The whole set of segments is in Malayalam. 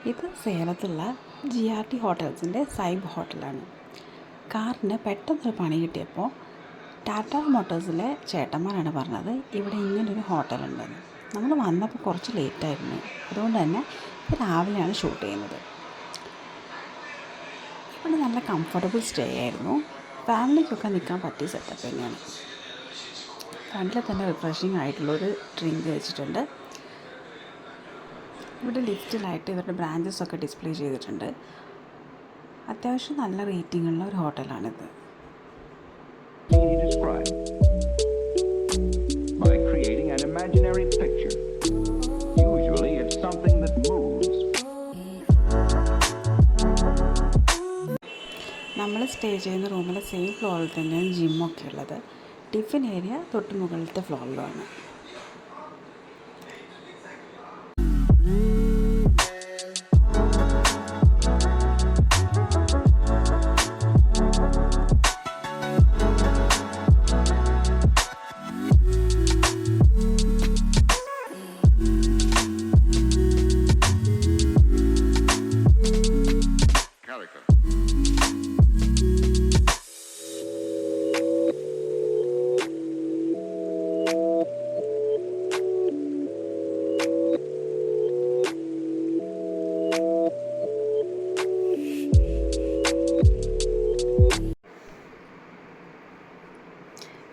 ഇത് സേലത്തുള്ള GRT ഹോട്ടൽസിൻ്റെ സൈബ് ഹോട്ടലാണ്. കാറിന് പെട്ടെന്നൊരു പണി കിട്ടിയപ്പോൾ ടാറ്റ മോട്ടോഴ്സിലെ ചേട്ടന്മാരാണ് പറഞ്ഞത് ഇവിടെ ഇങ്ങനൊരു ഹോട്ടലുണ്ടെന്ന്. നമ്മൾ വന്നപ്പോൾ കുറച്ച് ലേറ്റായിരുന്നു, അതുകൊണ്ട് തന്നെ ഇപ്പോൾ രാവിലെയാണ് ഷൂട്ട് ചെയ്യുന്നത്. ഇവിടെ നല്ല കംഫർട്ടബിൾ സ്റ്റേ ആയിരുന്നു. ഫാമിലിക്കൊക്കെ നിൽക്കാൻ പറ്റിയ സെറ്റപ്പ് തന്നെയാണ്. ഫ്രണ്ടിൽ തന്നെ റിഫ്രഷിംഗ് ആയിട്ടുള്ളൊരു ഡ്രിങ്ക് വെച്ചിട്ടുണ്ട്. ഇവിടെ ലിസ്റ്റിലായിട്ട് ഇവരുടെ ബ്രാഞ്ചസ് ഒക്കെ ഡിസ്പ്ലേ ചെയ്തിട്ടുണ്ട്. അത്യാവശ്യം നല്ല റേറ്റിംഗ് ഉള്ള ഒരു ഹോട്ടലാണിത്. നമ്മൾ സ്റ്റേ ചെയ്യുന്ന റൂമിലെ സെയിം ഫ്ലോറിൽ തന്നെയാണ് ജിമ്മൊക്കെ ഉള്ളത്. ടിഫിൻ ഏരിയ തൊട്ട് മുകളിലത്തെ ഫ്ലോറിലാണ്.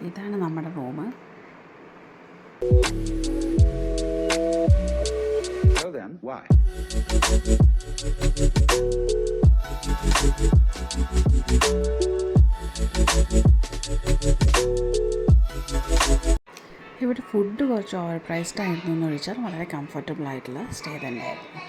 ഇതാണ് നമ്മുടെ റൂം. ഇവിടെ ഫുഡ് കുറച്ച് ഓവർ പ്രൈസ്ഡ് ആയിരുന്നു എന്ന് ചോദിച്ചാൽ വളരെ കംഫർട്ടബിൾ ആയിട്ടുള്ള സ്റ്റേ തന്നെയായിരുന്നു.